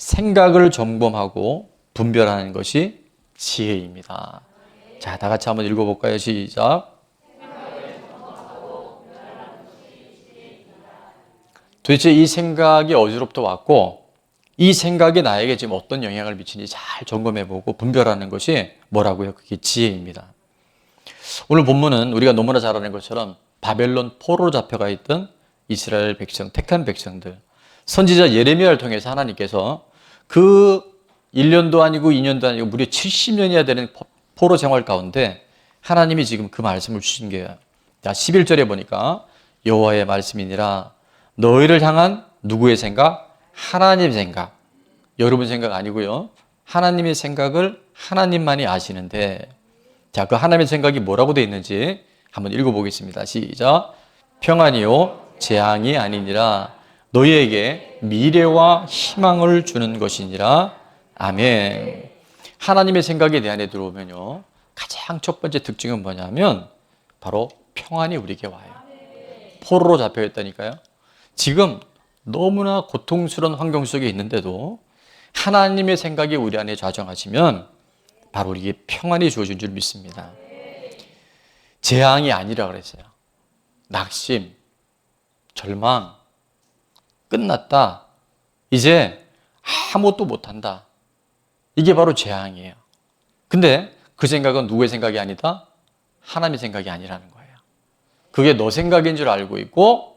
생각을 점검하고 분별하는 것이 지혜입니다. 자, 다 같이 한번 읽어볼까요? 시작. 도대체 이 생각이 어디로부터 왔고 이 생각이 나에게 지금 어떤 영향을 미치는지 잘 점검해보고 분별하는 것이 뭐라고요? 그게 지혜입니다. 오늘 본문은 우리가 너무나 잘 아는 것처럼 바벨론 포로로 잡혀가 있던 이스라엘 백성, 택한 백성들, 선지자 예레미야를 통해서 하나님께서 그 1년도 아니고 2년도 아니고 무려 70년이나 되는 포로 생활 가운데 하나님이 지금 그 말씀을 주신 거예요. 자, 11절에 보니까 여호와의 말씀이니라 너희를 향한 누구의 생각? 하나님의 생각. 여러분 생각 아니고요. 하나님의 생각을 하나님만이 아시는데, 자, 그 하나님의 생각이 뭐라고 되어 있는지 한번 읽어보겠습니다. 시작. 평안이요 재앙이 아니니라 너희에게 미래와 희망을 주는 것이니라. 아멘. 하나님의 생각에 대한 애 들어오면요, 가장 첫 번째 특징은 뭐냐면 바로 평안이 우리에게 와요. 포로로 잡혀 있다니까요. 지금 너무나 고통스러운 환경 속에 있는데도 하나님의 생각이 우리 안에 좌정하시면 바로 우리에게 평안이 주어진 줄 믿습니다. 재앙이 아니라 그랬어요. 낙심, 절망, 끝났다. 이제 아무것도 못한다. 이게 바로 재앙이에요. 근데 그 생각은 누구의 생각이 아니다? 하나님의 생각이 아니라는 거예요. 그게 너 생각인 줄 알고 있고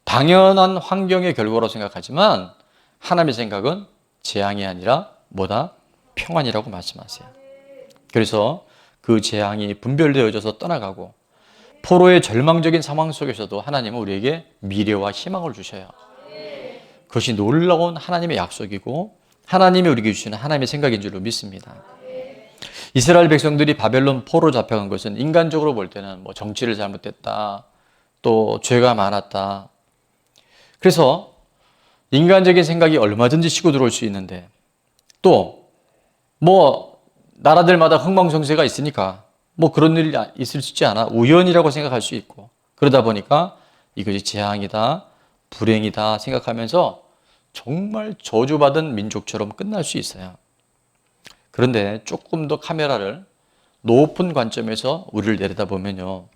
당연한 환경의 결과로 생각하지만 하나님의 생각은 재앙이 아니라 뭐다? 평안이라고 말씀하세요. 그래서 그 재앙이 분별되어져서 떠나가고 포로의 절망적인 상황 속에서도 하나님은 우리에게 미래와 희망을 주셔요. 그것이 놀라운 하나님의 약속이고 하나님이 우리에게 주시는 하나님의 생각인 줄로 믿습니다. 이스라엘 백성들이 바벨론 포로로 잡혀간 것은 인간적으로 볼 때는 뭐 정치를 잘못했다, 또 죄가 많았다. 그래서 인간적인 생각이 얼마든지 치고 들어올 수 있는데 또 뭐 나라들마다 흥망성쇠가 있으니까 뭐 그런 일이 있을 수 있지 않아 우연이라고 생각할 수 있고 그러다 보니까 이것이 재앙이다, 불행이다 생각하면서 정말 저주받은 민족처럼 끝날 수 있어요. 그런데 조금 더 카메라를 높은 관점에서 우리를 내려다보면요,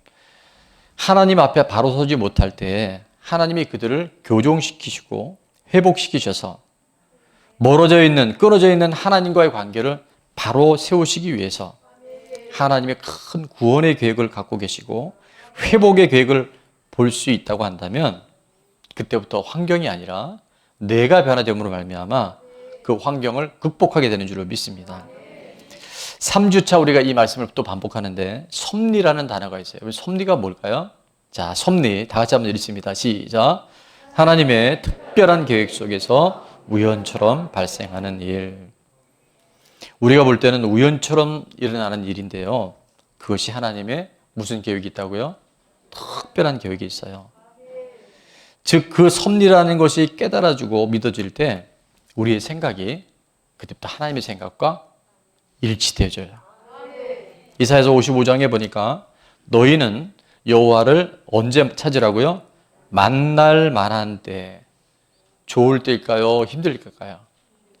하나님 앞에 바로 서지 못할 때 하나님이 그들을 교종시키시고 회복시키셔서 멀어져 있는, 끊어져 있는 하나님과의 관계를 바로 세우시기 위해서 하나님의 큰 구원의 계획을 갖고 계시고 회복의 계획을 볼 수 있다고 한다면 그때부터 환경이 아니라 내가 변화됨으로 말미암아 그 환경을 극복하게 되는 줄로 믿습니다. 3주차 우리가 이 말씀을 또 반복하는데 섭리라는 단어가 있어요. 섭리가 뭘까요? 자, 섭리 다 같이 한번 읽습니다. 시작. 하나님의 특별한 계획 속에서 우연처럼 발생하는 일. 우리가 볼 때는 우연처럼 일어나는 일인데요, 그것이 하나님의 무슨 계획이 있다고요? 특별한 계획이 있어요. 즉 그 섭리라는 것이 깨달아지고 믿어질 때 우리의 생각이 그때부터 하나님의 생각과 일치되어져요. 이사야서 55장에 보니까 너희는 여호와를 언제 찾으라고요? 만날 만한 때. 좋을 때일까요? 힘들 때일까요?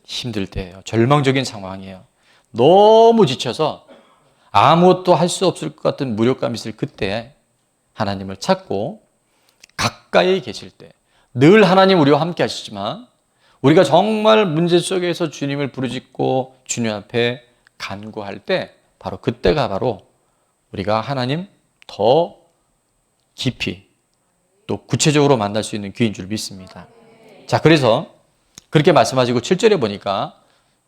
힘들 때예요. 절망적인 상황이에요. 너무 지쳐서 아무것도 할 수 없을 것 같은 무력감이 있을 그때 하나님을 찾고 가까이 계실 때, 늘 하나님 우리와 함께 하시지만 우리가 정말 문제 속에서 주님을 부르짖고 주님 앞에 간구할 때 바로 그때가 바로 우리가 하나님 더 깊이 또 구체적으로 만날 수 있는 기회인 줄 믿습니다. 자, 그래서 그렇게 말씀하시고 7절에 보니까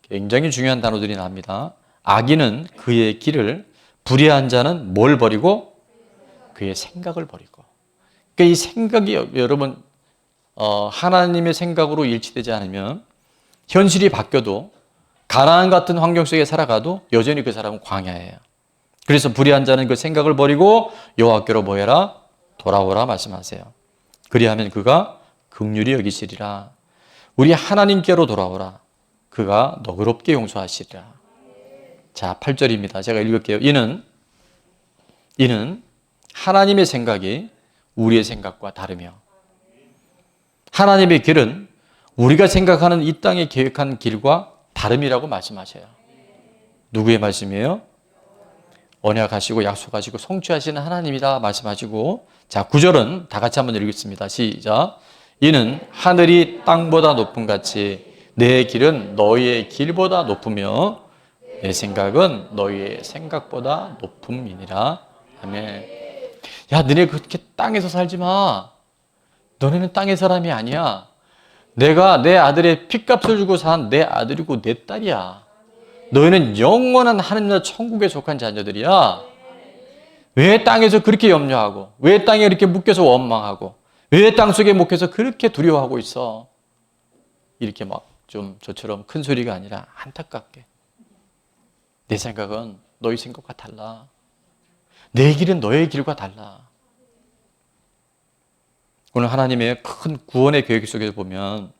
굉장히 중요한 단어들이 나옵니다. 악인은 그의 길을, 불의한 자는 뭘 버리고? 그의 생각을 버리고. 그러니까 이 생각이 여러분 하나님의 생각으로 일치되지 않으면 현실이 바뀌어도 가나안 같은 환경 속에 살아가도 여전히 그 사람은 광야예요. 그래서 불의한 자는 그 생각을 버리고 여호와께로 뭐 해라? 돌아오라 말씀하세요. 그리하면 그가 긍휼히 여기시리라. 우리 하나님께로 돌아오라. 그가 너그럽게 용서하시리라. 자, 8절입니다. 제가 읽을게요. 이는 하나님의 생각이 우리의 생각과 다르며 하나님의 길은 우리가 생각하는 이 땅에 계획한 길과 다름이라고 말씀하셔요. 누구의 말씀이에요? 언약하시고 약속하시고 성취하시는 하나님이다 말씀하시고, 자 9절은 다 같이 한번 읽겠습니다. 시작. 이는 하늘이 땅보다 높음 같이 내 길은 너희의 길보다 높으며 내 생각은 너희의 생각보다 높음이니라. 아멘. 야, 너네 그렇게 땅에서 살지 마. 너네는 땅의 사람이 아니야. 내가 내 아들의 핏값을 주고 산 내 아들이고 내 딸이야. 너희는 영원한 하나님 나라 천국에 속한 자녀들이야. 왜 땅에서 그렇게 염려하고, 왜 땅에 이렇게 묶여서 원망하고, 왜 땅속에 묵혀서 그렇게 두려워하고 있어? 이렇게 막 좀 저처럼 큰 소리가 아니라 안타깝게. 내 생각은 너희 생각과 달라. 내 길은 너의 길과 달라. 오늘 하나님의 큰 구원의 계획 속에서 보면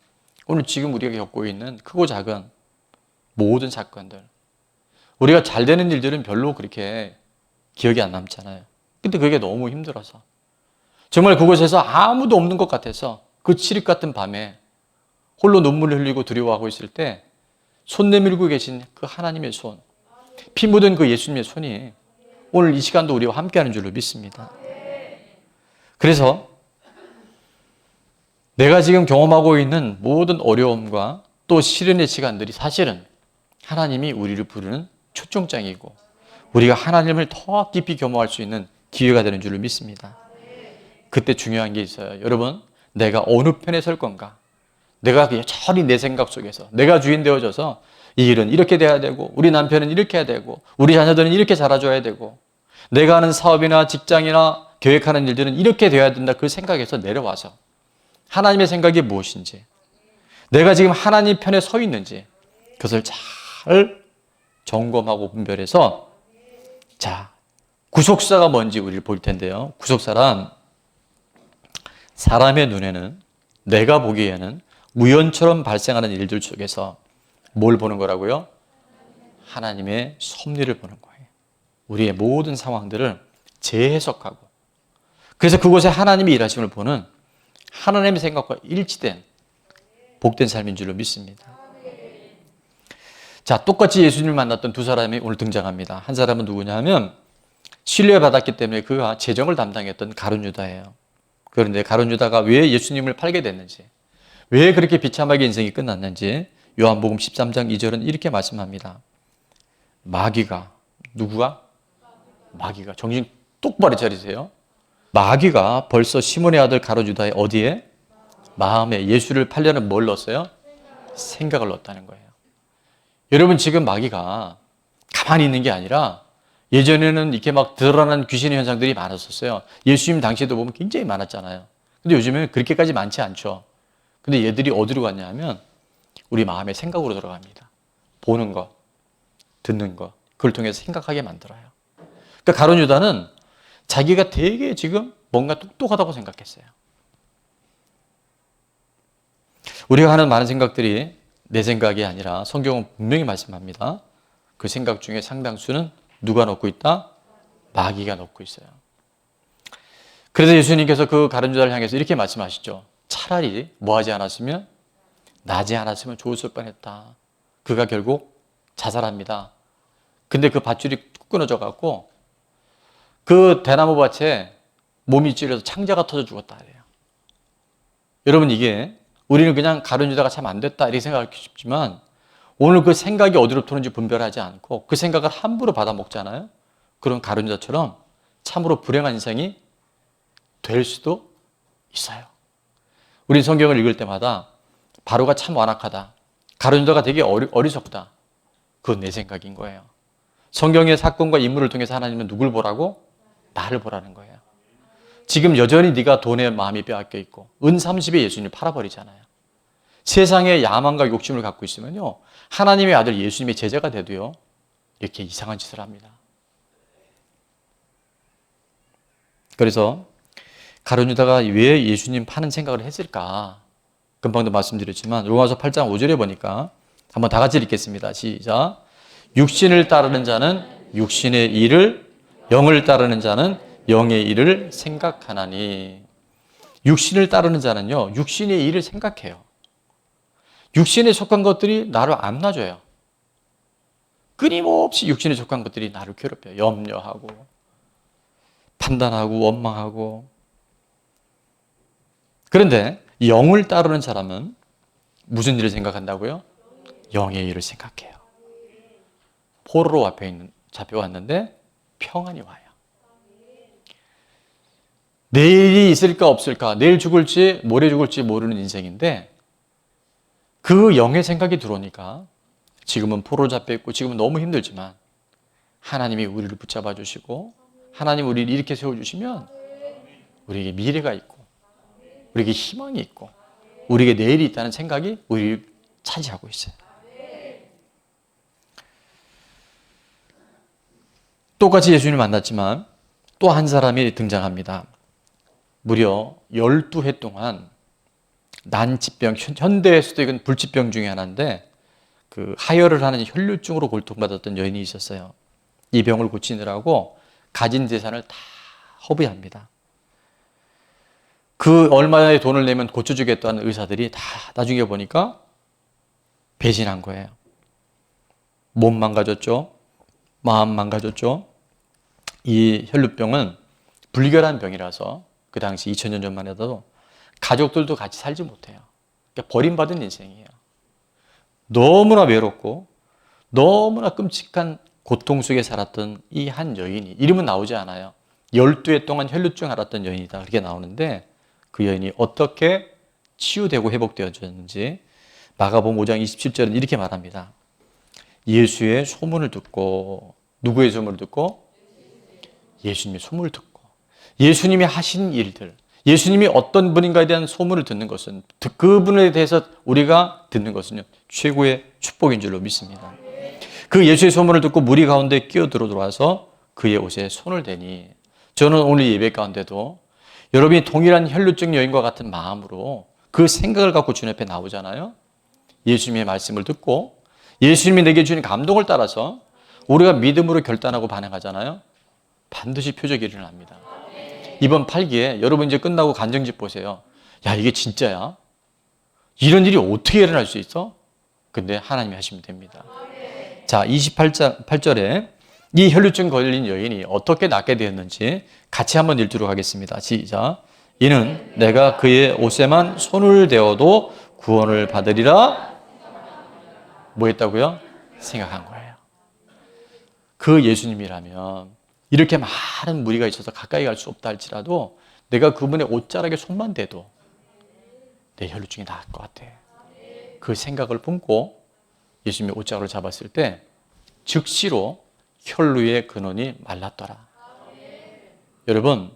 오늘 지금 우리가 겪고 있는 크고 작은 모든 사건들, 우리가 잘 되는 일들은 별로 그렇게 기억이 안 남잖아요. 근데 그게 너무 힘들어서, 정말 그곳에서 아무도 없는 것 같아서 그 칠흑 같은 밤에 홀로 눈물을 흘리고 두려워하고 있을 때 손 내밀고 계신 그 하나님의 손, 피 묻은 그 예수님의 손이 오늘 이 시간도 우리와 함께하는 줄로 믿습니다. 그래서 내가 지금 경험하고 있는 모든 어려움과 또 시련의 시간들이 사실은 하나님이 우리를 부르는 초청장이고, 우리가 하나님을 더 깊이 겸허할 수 있는 기회가 되는 줄을 믿습니다. 그때 중요한 게 있어요. 여러분, 내가 어느 편에 설 건가? 내가 여전히 내 생각 속에서 내가 주인 되어져서 이 일은 이렇게 돼야 되고, 우리 남편은 이렇게 해야 되고, 우리 자녀들은 이렇게 자라줘야 되고, 내가 하는 사업이나 직장이나 계획하는 일들은 이렇게 돼야 된다, 그 생각에서 내려와서 하나님의 생각이 무엇인지, 내가 지금 하나님 편에 서 있는지 그것을 잘 점검하고 분별해서, 자, 구속사가 뭔지 우리를 볼 텐데요. 구속사란 사람의 눈에는, 내가 보기에는 우연처럼 발생하는 일들 속에서 뭘 보는 거라고요? 하나님의 섭리를 보는 거예요. 우리의 모든 상황들을 재해석하고, 그래서 그곳에 하나님이 일하심을 보는 하나님의 생각과 일치된 복된 삶인 줄로 믿습니다. 자, 똑같이 예수님을 만났던 두 사람이 오늘 등장합니다. 한 사람은 누구냐 하면 신뢰받았기 때문에 그가 재정을 담당했던 가룟 유다예요. 그런데 가룟 유다가 왜 예수님을 팔게 됐는지, 왜 그렇게 비참하게 인생이 끝났는지 요한복음 13장 2절은 이렇게 말씀합니다. 마귀가, 누구가? 마귀가, 정신 똑바로 차리세요. 마귀가 벌써 시몬의 아들 가룟 유다의 어디에? 마음에 예수를 팔려는 뭘 넣었어요? 생각을 넣었다는 거예요. 여러분, 지금 마귀가 가만히 있는 게 아니라 예전에는 이렇게 막 드러나는 귀신의 현상들이 많았었어요. 예수님 당시에도 보면 굉장히 많았잖아요. 근데 요즘에는 그렇게까지 많지 않죠. 근데 얘들이 어디로 갔냐 하면 우리 마음의 생각으로 들어갑니다. 보는 것, 듣는 것, 그걸 통해서 생각하게 만들어요. 그러니까 가룟 유다는 자기가 되게 지금 뭔가 똑똑하다고 생각했어요. 우리가 하는 많은 생각들이 내 생각이 아니라 성경은 분명히 말씀합니다. 그 생각 중에 상당수는 누가 넣고 있다? 마귀가 넣고 있어요. 그래서 예수님께서 그 가룟 유다를 향해서 이렇게 말씀하시죠. 차라리 뭐 하지 않았으면, 나지 않았으면 좋았을 뻔했다. 그가 결국 자살합니다. 근데 그 밧줄이 끊어져 갖고 그 대나무 밭에 몸이 찔려서 창자가 터져 죽었다 그래요. 여러분, 이게 우리는 그냥 가룟 유다가 참 안 됐다 이렇게 생각하기 쉽지만, 오늘 그 생각이 어디로부터 오는지 분별하지 않고 그 생각을 함부로 받아먹잖아요. 그런 가룟 유다처럼 참으로 불행한 인생이 될 수도 있어요. 우리 성경을 읽을 때마다 바로가 참 완악하다, 가룟 유다가 되게 어리석다, 그건 내 생각인 거예요. 성경의 사건과 인물을 통해서 하나님은 누굴 보라고? 나를 보라는 거예요. 지금 여전히 네가 돈에 마음이 빼앗겨 있고 은 30에 예수님을 팔아버리잖아요. 세상에 야망과 욕심을 갖고 있으면요, 하나님의 아들 예수님의 제자가 돼도요 이렇게 이상한 짓을 합니다. 그래서 가룟 유다가 왜 예수님 파는 생각을 했을까? 금방도 말씀드렸지만 로마서 8장 5절에 보니까 한번 다 같이 읽겠습니다. 시작. 육신을 따르는 자는 육신의 일을, 영을 따르는 자는 영의 일을 생각하나니. 육신을 따르는 자는요, 육신의 일을 생각해요. 육신에 속한 것들이 나를 안 놔줘요. 끊임없이 육신에 속한 것들이 나를 괴롭혀요. 염려하고 판단하고 원망하고. 그런데 영을 따르는 사람은 무슨 일을 생각한다고요? 영의 일을 생각해요. 포로로 잡혀왔는데 평안이 와요. 내일이 있을까 없을까, 내일 죽을지 모레 죽을지 모르는 인생인데 그 영의 생각이 들어오니까 지금은 포로로 잡혀있고 지금은 너무 힘들지만 하나님이 우리를 붙잡아 주시고 하나님 우리를 이렇게 세워주시면 우리에게 미래가 있고 우리에게 희망이 있고 우리에게 내일이 있다는 생각이 우리를 차지하고 있어요. 똑같이 예수님을 만났지만 또 한 사람이 등장합니다. 무려 12해 동안 난치병, 현대에서도 이건 불치병 중에 하나인데 그 하혈을 하는 혈류증으로 고통받았던 여인이 있었어요. 이 병을 고치느라고 가진 재산을 다 허비합니다. 그 얼마의 돈을 내면 고쳐주겠다는 의사들이 다 나중에 보니까 배신한 거예요. 몸 망가졌죠. 마음 망가졌죠. 이 혈류병은 불결한 병이라서 그 당시 2000년 전만 해도 가족들도 같이 살지 못해요. 그러니까 버림받은 인생이에요. 너무나 외롭고 너무나 끔찍한 고통 속에 살았던 이 한 여인이, 이름은 나오지 않아요. 12해 동안 혈류증 앓았던 여인이다 그렇게 나오는데 그 여인이 어떻게 치유되고 회복되어졌는지 마가복음 5장 27절은 이렇게 말합니다. 예수의 소문을 듣고, 누구의 소문을 듣고? 예수님의 소문을 듣고 예수님이 하신 일들, 예수님이 어떤 분인가에 대한 소문을 듣는 것은, 그분에 대해서 우리가 듣는 것은요 최고의 축복인 줄로 믿습니다. 그 예수의 소문을 듣고 무리 가운데 끼어들어 들어와서 그의 옷에 손을 대니, 저는 오늘 예배 가운데도 여러분이 동일한 혈류증 여인과 같은 마음으로 그 생각을 갖고 주님 앞에 나오잖아요. 예수님의 말씀을 듣고 예수님이 내게 주신 감동을 따라서 우리가 믿음으로 결단하고 반응하잖아요. 반드시 표적이 일어납니다. 이번 8기에 여러분 이제 끝나고 간증집 보세요. 야, 이게 진짜야? 이런 일이 어떻게 일어날 수 있어? 근데 하나님이 하시면 됩니다. 자, 28절에 이 혈류증 걸린 여인이 어떻게 낫게 되었는지 같이 한번 읽도록 하겠습니다. 시작. 이는 내가 그의 옷에만 손을 대어도 구원을 받으리라. 뭐 했다고요? 생각한 거예요. 그 예수님이라면 이렇게 많은 무리가 있어서 가까이 갈 수 없다 할지라도 내가 그분의 옷자락에 손만 대도 내 혈류증이 나을 것 같아. 그 생각을 품고 예수님의 옷자락을 잡았을 때 즉시로 혈루의 근원이 말랐더라. 여러분,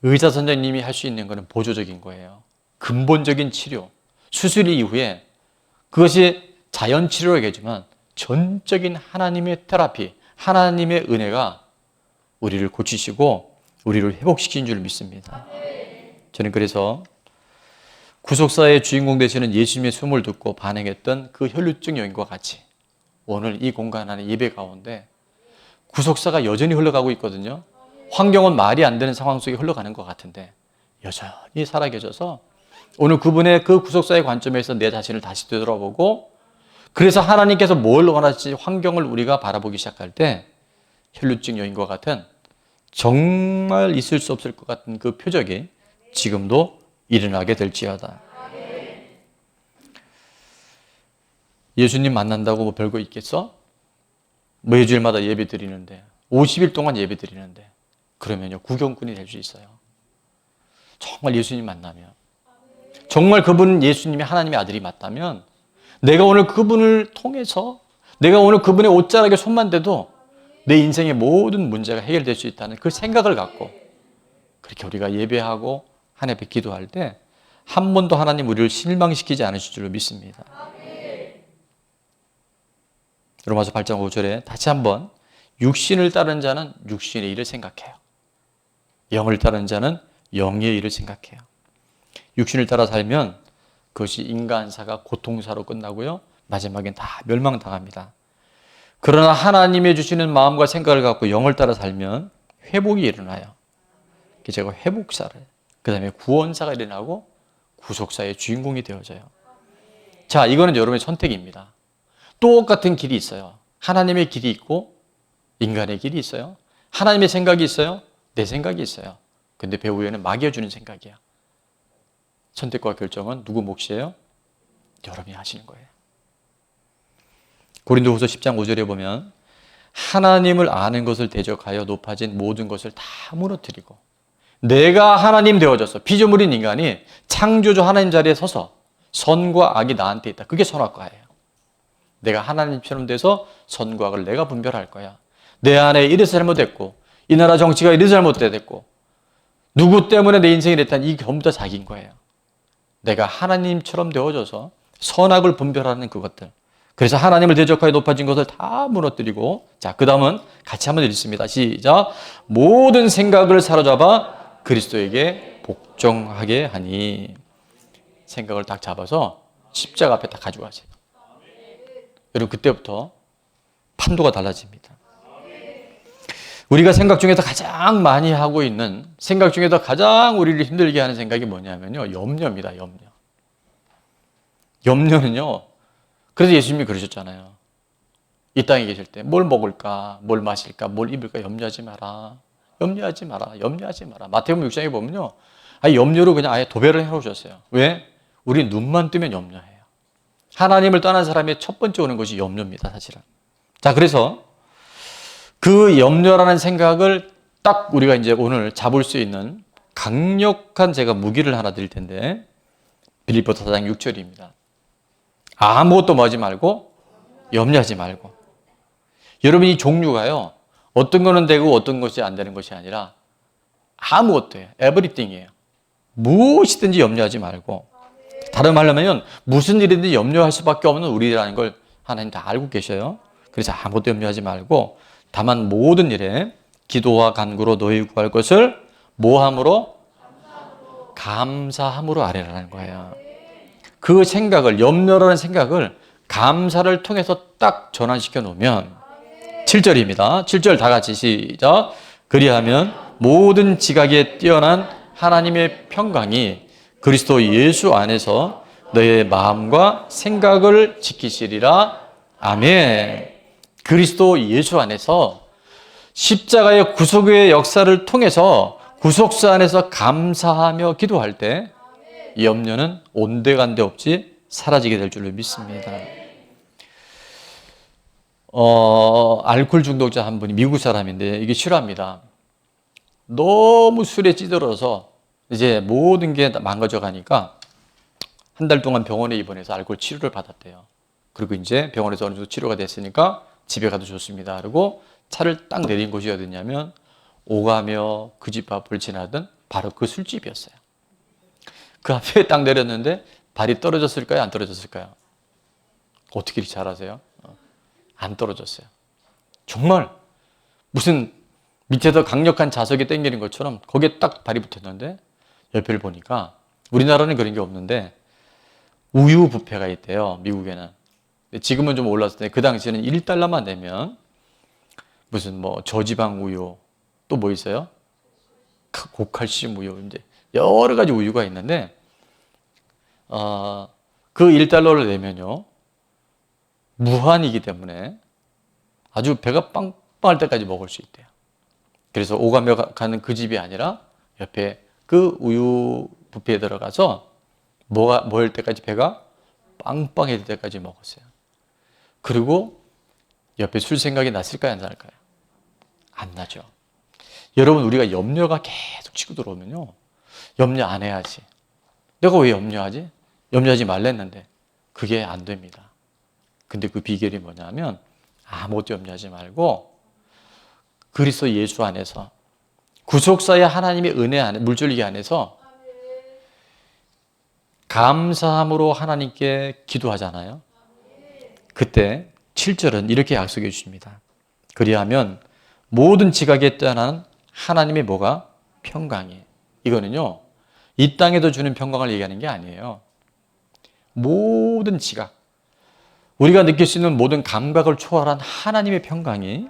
의사 선생님이 할 수 있는 것은 보조적인 거예요. 근본적인 치료, 수술 이후에 그것이 자연 치료이겠지만 전적인 하나님의 테라피, 하나님의 은혜가 우리를 고치시고 우리를 회복시키는 줄 믿습니다. 저는 그래서 구속사의 주인공 되시는 예수님의 숨을 듣고 반응했던 그 혈류증 여인과 같이 오늘 이 공간 안에 예배 가운데 구속사가 여전히 흘러가고 있거든요. 환경은 말이 안 되는 상황 속에 흘러가는 것 같은데 여전히 살아계셔서 오늘 그분의 그 구속사의 관점에서 내 자신을 다시 되돌아보고, 그래서 하나님께서 뭘 원하실지 환경을 우리가 바라보기 시작할 때 혈류증 여인과 같은 정말 있을 수 없을 것 같은 그 표적이 지금도 일어나게 될지어다. 예수님 만난다고 뭐 별거 있겠어? 매주일마다 예배 드리는데 50일 동안 예배 드리는데 그러면요 구경꾼이 될 수 있어요. 정말 예수님 만나면, 정말 그분 예수님이 하나님의 아들이 맞다면 내가 오늘 그분을 통해서, 내가 오늘 그분의 옷자락에 손만 대도 내 인생의 모든 문제가 해결될 수 있다는 그 생각을 갖고 그렇게 우리가 예배하고 하나님 앞에 기도할 때 한 번도 하나님 우리를 실망시키지 않으실 줄로 믿습니다. 로마서 8장 5절에 다시 한번 육신을 따르는 자는 육신의 일을 생각해요. 영을 따르는 자는 영의 일을 생각해요. 육신을 따라 살면 그것이 인간사가 고통사로 끝나고요. 마지막엔 다 멸망당합니다. 그러나 하나님의 주시는 마음과 생각을 갖고 영을 따라 살면 회복이 일어나요. 제가 회복사를, 그 다음에 구원사가 일어나고 구속사의 주인공이 되어져요. 자, 이거는 여러분의 선택입니다. 똑같은 길이 있어요. 하나님의 길이 있고 인간의 길이 있어요. 하나님의 생각이 있어요. 내 생각이 있어요. 근데 배후에는 막여주는 생각이야. 선택과 결정은 누구 몫이에요? 여러분이 하시는 거예요. 고린도후서 10장 5절에 보면 하나님을 아는 것을 대적하여 높아진 모든 것을 다 무너뜨리고 내가 하나님 되어져서 피조물인 인간이 창조주 하나님 자리에 서서 선과 악이 나한테 있다. 그게 선악과예요. 내가 하나님처럼 돼서 선과 악을 내가 분별할 거야. 내 안에 이래서 잘못됐고 이 나라 정치가 이래서 잘못됐고 누구 때문에 내 인생이 됐다는 이 전부 다 자기인 거예요. 내가 하나님처럼 되어져서 선악을 분별하는 그것들. 그래서 하나님을 대적하여 높아진 것을 다 무너뜨리고 자, 그 다음은 같이 한번 읽습니다. 시작. 모든 생각을 사로잡아 그리스도에게 복종하게 하니. 생각을 딱 잡아서 십자가 앞에 딱 가져가세요. 여러분 그때부터 판도가 달라집니다. 우리가 생각 중에서 가장 많이 하고 있는 생각 중에서 가장 우리를 힘들게 하는 생각이 뭐냐면요. 염려입니다. 염려. 염려는요. 그래서 예수님이 그러셨잖아요. 이 땅에 계실 때 뭘 먹을까, 뭘 마실까, 뭘 입을까 염려하지 마라. 염려하지 마라. 염려하지 마라. 마태복음 6장에 보면요. 염려로 그냥 아예 도배를 해놓으셨어요. 왜? 우리 눈만 뜨면 염려해요. 하나님을 떠난 사람의 첫 번째 오는 것이 염려입니다. 사실은. 자, 그래서 그 염려라는 생각을 딱 우리가 이제 오늘 잡을 수 있는 강력한 제가 무기를 하나 드릴 텐데 빌립보서 4장 6절입니다. 아무것도 하지 말고 염려하지 말고. 여러분 이 종류가요. 어떤 거는 되고 어떤 것이 안 되는 것이 아니라 아무것도 해요. 에브리띵이에요. 무엇이든지 염려하지 말고. 다른 말로 하면 무슨 일이든지 염려할 수밖에 없는 우리라는 걸 하나님 다 알고 계셔요. 그래서 아무것도 염려하지 말고 다만 모든 일에 기도와 간구로 너희 구할 것을 뭐함으로? 감사함으로 아뢰라는 거예요. 그 생각을 염려라는 생각을 감사를 통해서 딱 전환시켜 놓으면 7절입니다. 7절 다 같이 시작. 그리하면 모든 지각에 뛰어난 하나님의 평강이 그리스도 예수 안에서 너의 마음과 생각을 지키시리라. 아멘. 그리스도 예수 안에서 십자가의 구속의 역사를 통해서 구속사 안에서 감사하며 기도할 때 이 염려는 온데간데 없이 사라지게 될 줄로 믿습니다. 알코올 중독자 한 분이 미국 사람인데 이게 싫어합니다. 너무 술에 찌들어서 이제 모든 게 망가져 가니까 한 달 동안 병원에 입원해서 알코올 치료를 받았대요. 그리고 이제 병원에서 어느 정도 치료가 됐으니까 집에 가도 좋습니다. 그리고 차를 딱 내린 곳이 어디냐면 오가며 그 집 앞을 지나던 바로 그 술집이었어요. 그 앞에 딱 내렸는데 발이 떨어졌을까요? 안 떨어졌을까요? 어떻게 이렇게 잘 아세요? 안 떨어졌어요. 정말 무슨 밑에서 강력한 자석이 당기는 것처럼 거기에 딱 발이 붙었는데 옆을 보니까 우리나라는 그런 게 없는데 우유 뷔페가 있대요. 미국에는. 지금은 좀 올랐을 때 그 당시에는 1달러만 내면 무슨 뭐 저지방 우유 또 뭐 있어요? 고칼슘 우유 이제 여러 가지 우유가 있는데 그 1달러를 내면요 무한이기 때문에 아주 배가 빵빵할 때까지 먹을 수 있대요. 그래서 오가며 가는 그 집이 아니라 옆에 그 우유 뷔페에 들어가서 뭐할 때까지 배가 빵빵해질 때까지 먹었어요. 그리고 옆에 술 생각이 났을까요? 안 날까요? 안 나죠. 여러분 우리가 염려가 계속 치고 들어오면요. 염려 안 해야지. 내가 왜 염려하지? 염려하지 말랬는데 그게 안 됩니다. 근데 그 비결이 뭐냐면 아무것도 염려하지 말고 그리스도 예수 안에서 구속사의 하나님의 은혜 안에 물줄기 안에서 감사함으로 하나님께 기도하잖아요. 그때 7절은 이렇게 약속해 주십니다. 그리하면 모든 지각에 떠난 하나님의 뭐가? 평강이. 이거는요. 이 땅에도 주는 평강을 얘기하는 게 아니에요. 모든 지각. 우리가 느낄 수 있는 모든 감각을 초월한 하나님의 평강이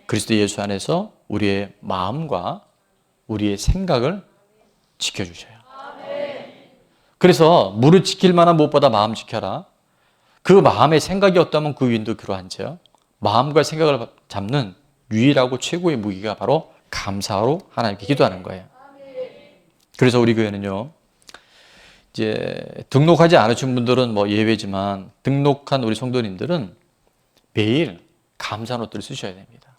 그리스도 예수 안에서 우리의 마음과 우리의 생각을 지켜주셔요. 그래서 무릇 지킬 만한 무엇보다 마음 지켜라. 그 마음의 생각이 없다면 그 위인도 그러한지요. 마음과 생각을 잡는 유일하고 최고의 무기가 바로 감사로 하나님께 기도하는 거예요. 그래서 우리 교회는요, 이제 등록하지 않으신 분들은 뭐 예외지만 등록한 우리 성도님들은 매일 감사 노트를 쓰셔야 됩니다.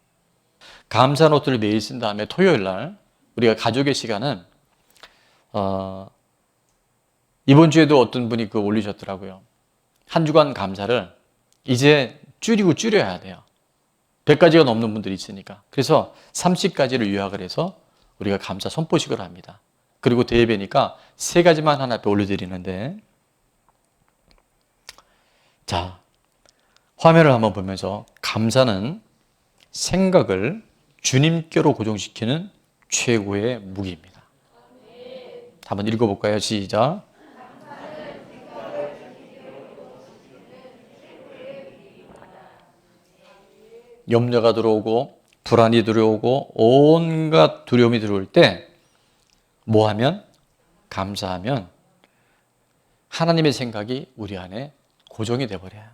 감사 노트를 매일 쓴 다음에 토요일 날 우리가 가족의 시간은 이번 주에도 어떤 분이 그거 올리셨더라고요. 한 주간 감사를 이제 줄여야 돼요. 100가지가 넘는 분들이 있으니까. 그래서 30가지를 요약을 해서 우리가 감사 선포식을 합니다. 그리고 대예배니까 3가지만 하나 앞에 올려드리는데, 자, 화면을 한번 보면서 감사는 생각을 주님께로 고정시키는 최고의 무기입니다. 한번 읽어볼까요? 시작. 염려가 들어오고 불안이 들어오고 온갖 두려움이 들어올 때 뭐 하면? 감사하면 하나님의 생각이 우리 안에 고정이 돼버려요.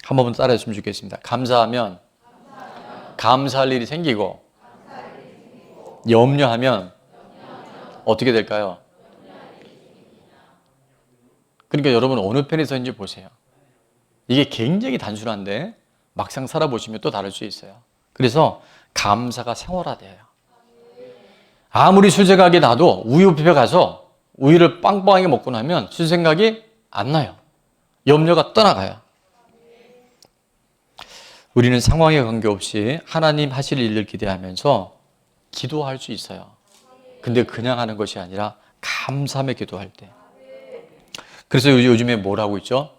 한 번만 따라해 주시면 좋겠습니다. 감사하면 감사할 일이 생기고 염려하면 어떻게 될까요? 그러니까 여러분 어느 편에 서인지 보세요. 이게 굉장히 단순한데 막상 살아보시면 또 다를 수 있어요. 그래서 감사가 생활화돼요. 아무리 술 생각이 나도 우유 뷔페 가서 우유를 빵빵하게 먹고 나면 술 생각이 안 나요. 염려가 떠나가요. 우리는 상황에 관계없이 하나님 하실 일을 기대하면서 기도할 수 있어요. 근데 그냥 하는 것이 아니라 감사하며 기도할 때. 그래서 요즘에 뭘 하고 있죠?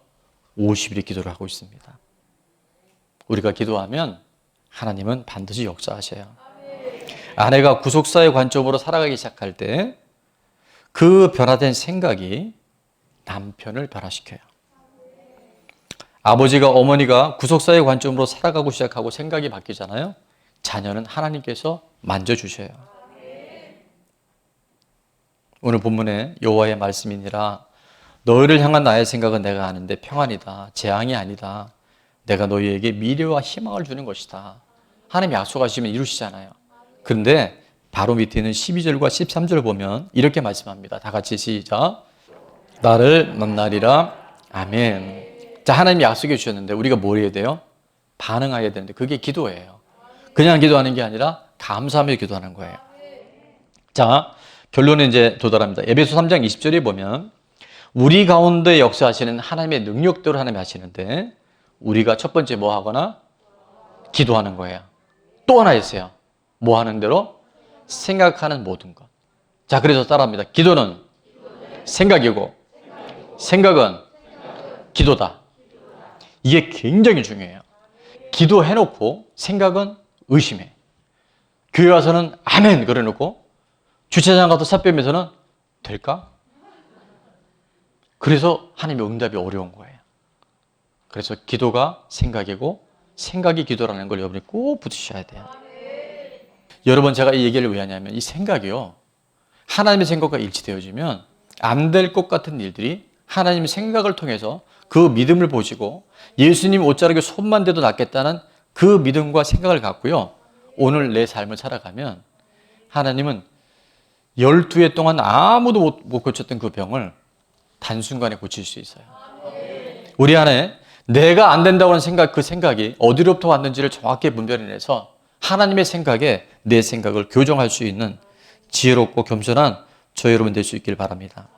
50일의 기도를 하고 있습니다. 우리가 기도하면 하나님은 반드시 역사하셔요. 아내가 구속사의 관점으로 살아가기 시작할 때 그 변화된 생각이 남편을 변화시켜요. 아버지가 어머니가 구속사의 관점으로 살아가고 시작하고 생각이 바뀌잖아요. 자녀는 하나님께서 만져주셔요. 오늘 본문에 여호와의 말씀이니라 너희를 향한 나의 생각은 내가 아는데 평안이다. 재앙이 아니다. 내가 너희에게 미래와 희망을 주는 것이다. 하나님 약속하시면 이루시잖아요. 그런데 바로 밑에 있는 12절과 13절 보면 이렇게 말씀합니다. 다 같이 시작. 나를 만나리라. 아멘. 자, 하나님이 약속해 주셨는데 우리가 뭘 해야 돼요? 반응해야 되는데 그게 기도예요. 그냥 기도하는 게 아니라 감사하며 기도하는 거예요. 자, 결론에 이제 도달합니다. 에베소 3장 20절에 보면 우리 가운데 역사하시는 하나님의 능력대로 하나님이 하시는데 우리가 첫 번째 뭐 하거나? 기도하는 거예요. 또 하나 있어요. 뭐 하는 대로? 생각하는 모든 것. 자, 그래서 따라합니다. 기도는 생각이고 생각은 기도다. 이게 굉장히 중요해요. 기도해놓고 생각은 의심해. 교회 와서는 아멘 그래놓고 주차장 가서 차 빼면서는 될까? 그래서 하나님의 응답이 어려운 거예요. 그래서 기도가 생각이고 생각이 기도라는 걸 여러분이 꼭 붙이셔야 돼요. 여러분 제가 이 얘기를 왜 하냐면 이 생각이요. 하나님의 생각과 일치되어지면 안 될 것 같은 일들이 하나님의 생각을 통해서 그 믿음을 보시고 예수님 옷자락에 손만 대도 낫겠다는 그 믿음과 생각을 갖고요. 오늘 내 삶을 살아가면 하나님은 12해 동안 아무도 못 고쳤던 그 병을 단순간에 고칠 수 있어요. 우리 안에 내가 안 된다고 하는 생각, 그 생각이 어디로부터 왔는지를 정확히 분별해내서 하나님의 생각에 내 생각을 교정할 수 있는 지혜롭고 겸손한 저 여러분 될 수 있길 바랍니다.